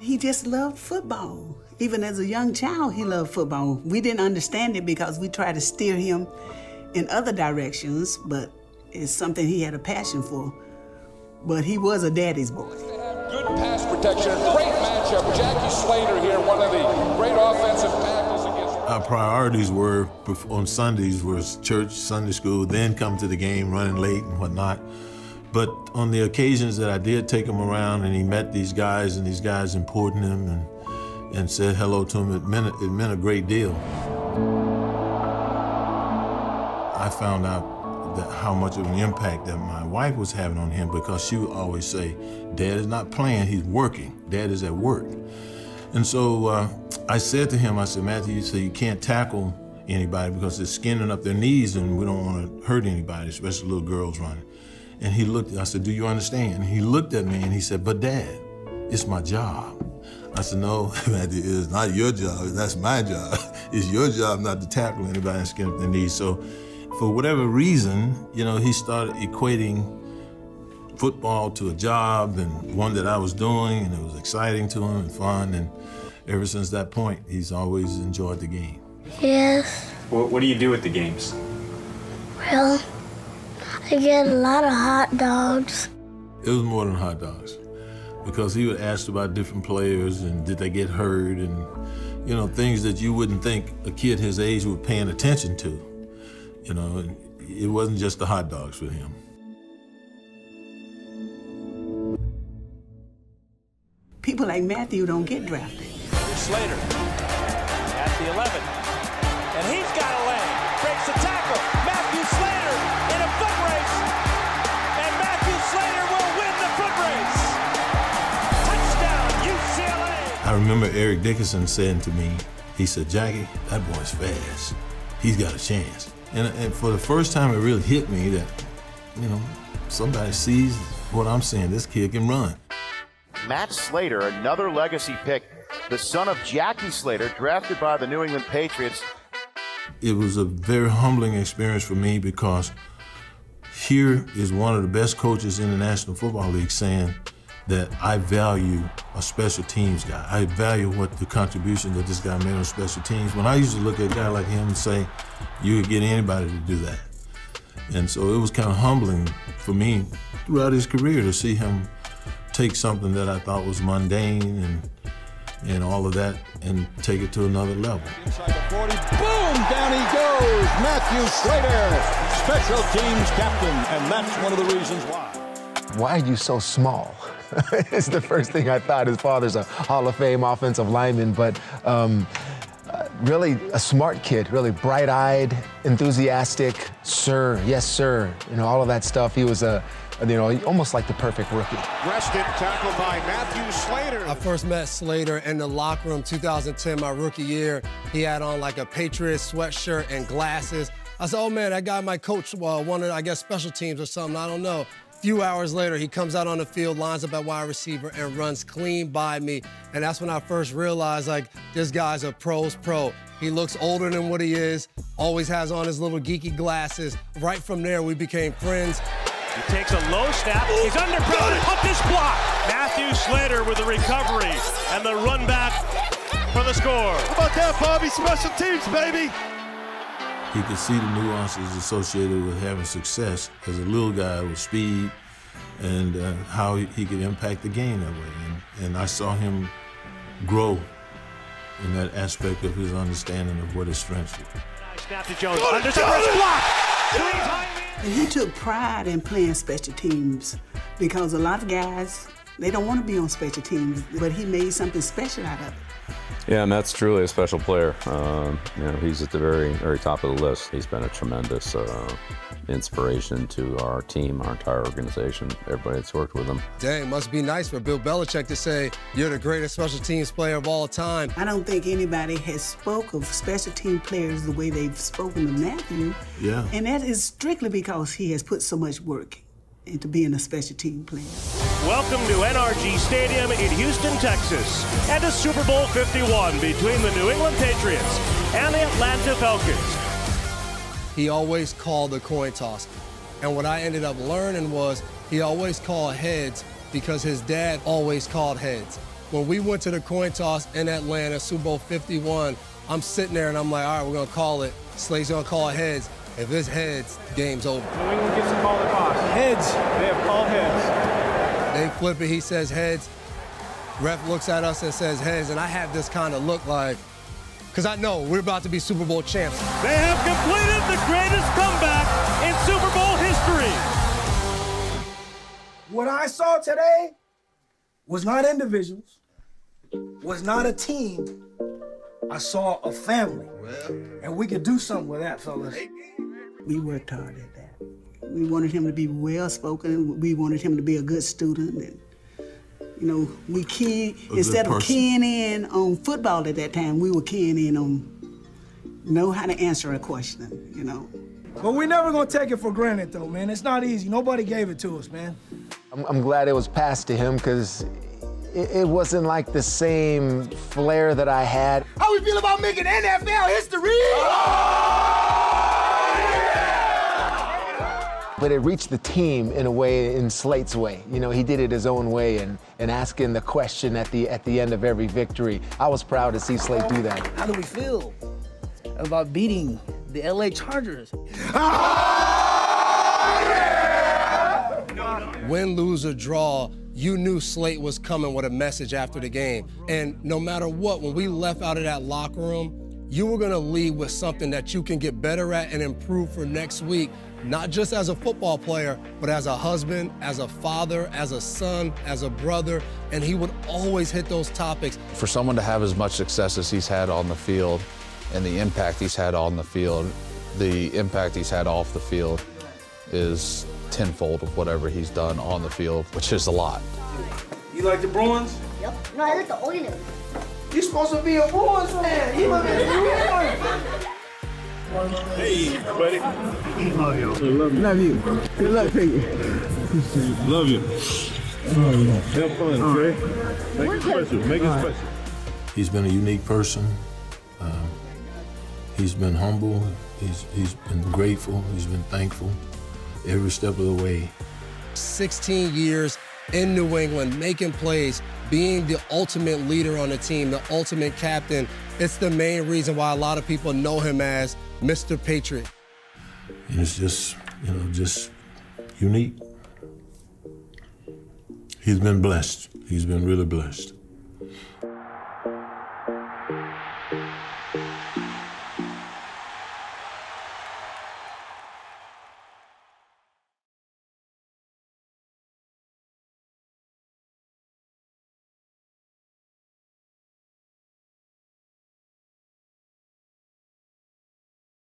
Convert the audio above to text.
He just loved football. Even as a young child, he loved football. We didn't understand it because we tried to steer him in other directions, but it's something he had a passion for. But he was a daddy's boy. Good pass protection, great matchup. Jackie Slater here, one of the great offensive tackles against. Our priorities were, on Sundays, was church, Sunday school, then come to the game running late and whatnot. But on the occasions that I did take him around and he met these guys and these guys imported him and said hello to him, it meant a great deal. I found out how much of an impact that my wife was having on him, because she would always say, Dad is not playing, he's working. Dad is at work. And so I said to him, I said, Matthew, you say you can't tackle anybody because they're skinning up their knees and we don't want to hurt anybody, especially little girls running. And he looked, I said, do you understand? And he looked at me and he said, but Dad, it's my job. I said, no, Matthew, it's not your job, that's my job. It's your job not to tackle anybody and skin up their knees. So for whatever reason, you know, he started equating football to a job and one that I was doing, and it was exciting to him and fun. And ever since that point, he's always enjoyed the game. Yes. What do you do at the games? Well, I get a lot of hot dogs. It was more than hot dogs, because he would ask about different players and did they get hurt, and, you know, things that you wouldn't think a kid his age would be paying attention to. You know, and it wasn't just the hot dogs for him. People like Matthew don't get drafted. Slater at the 11, and he's got a lane, breaks the tackle. Matthew Slater in a foot race, and Matthew Slater will win the foot race. Touchdown, UCLA. I remember Eric Dickerson saying to me, he said, Jackie, that boy's fast. He's got a chance. And for the first time, it really hit me that, you know, somebody sees what I'm saying. This kid can run. Matt Slater, another legacy pick, the son of Jackie Slater, drafted by the New England Patriots. It was a very humbling experience for me, because here is one of the best coaches in the National Football League saying that I value a special teams guy. I value what the contribution that this guy made on special teams. When I used to look at a guy like him and say, you could get anybody to do that. And so it was kind of humbling for me throughout his career to see him take something that I thought was mundane and all of that and take it to another level. Inside the 40, boom, down he goes. Matthew Slater, special teams captain, and that's one of the reasons why. Why are you so small? It's the first thing I thought. His father's a Hall of Fame offensive lineman, but really a smart kid, really bright-eyed, enthusiastic, sir, yes, sir, you know, all of that stuff. He was almost like the perfect rookie. Rested, tackled by Matthew Slater. I first met Slater in the locker room 2010, my rookie year. He had on like a Patriots sweatshirt and glasses. I said, oh man, that guy might coach one of, I guess, special teams or something, I don't know. A few hours later, he comes out on the field, lines up at wide receiver, and runs clean by me. And that's when I first realized, like, this guy's a pro's pro. He looks older than what he is, always has on his little geeky glasses. Right from there, we became friends. He takes a low snap, he's under pressure, up this block. Matthew Slater with the recovery and the run back for the score. How about that, Bobby? Special teams, baby. He could see the nuances associated with having success as a little guy with speed, and how he could impact the game that way. And I saw him grow in that aspect of his understanding of what his strengths were. Snap to Jones, under first block. And he took pride in playing special teams, because a lot of guys, they don't want to be on special teams, but he made something special out of it. Yeah, Matt's truly a special player. You know, he's at the very, very top of the list. He's been a tremendous inspiration to our team, our entire organization, everybody that's worked with him. Dang, must be nice for Bill Belichick to say, you're the greatest special teams player of all time. I don't think anybody has spoke of special team players the way they've spoken to Matthew. Yeah. And that is strictly because he has put so much work into being a special team player. Welcome to NRG Stadium in Houston, Texas, and to Super Bowl 51 between the New England Patriots and the Atlanta Falcons. He always called the coin toss. And what I ended up learning was he always called heads because his dad always called heads. when we went to the coin toss in Atlanta, Super Bowl 51, I'm sitting there and I'm like, all right, we're gonna call it. Slate's gonna call it heads. If it's heads, game's over. New England gets to call it toss. Heads. They have called heads. They flip it, he says heads. Ref looks at us and says heads, and I have this kind of look like, because I know we're about to be Super Bowl champs. They have completed the greatest comeback in Super Bowl history. What I saw today was not individuals, was not a team. I saw a family. And we could do something with that, fellas. We worked hard at that. We wanted him to be well-spoken. We wanted him to be a good student. And, you know, we instead of keying in on football at that time, we were keying in on know how to answer a question, you know. But we're never gonna take it for granted, though, man. It's not easy. Nobody gave it to us, man. I'm glad it was passed to him, because it wasn't like the same flair that I had. How we feel about making NFL history? But it reached the team in a way, in Slate's way. You know, he did it his own way, and asking the question at the end of every victory. I was proud to see Slate do that. How do we feel about beating the LA Chargers? Win, lose, or draw, you knew Slate was coming with a message after the game. And no matter what, when we left out of that locker room, you were gonna leave with something that you can get better at and improve for next week, not just as a football player, but as a husband, as a father, as a son, as a brother, and he would always hit those topics. For someone to have as much success as he's had on the field and the impact he's had on the field, the impact he's had off the field is tenfold of whatever he's done on the field, which is a lot. You like the Bruins? Yep. No, I like the Oilers. You're supposed to be a Bruins fan. You look at the Hey, buddy. Love you. Good luck to you. Love you. Have fun, okay? Make it special. Make it special. He's been a unique person. He's been humble. He's been grateful. He's been thankful every step of the way. 16 years in New England, making plays, being the ultimate leader on the team, the ultimate captain. It's the main reason why a lot of people know him as Mr. Patriot. And it's just, you know, just unique. He's been blessed. He's been really blessed.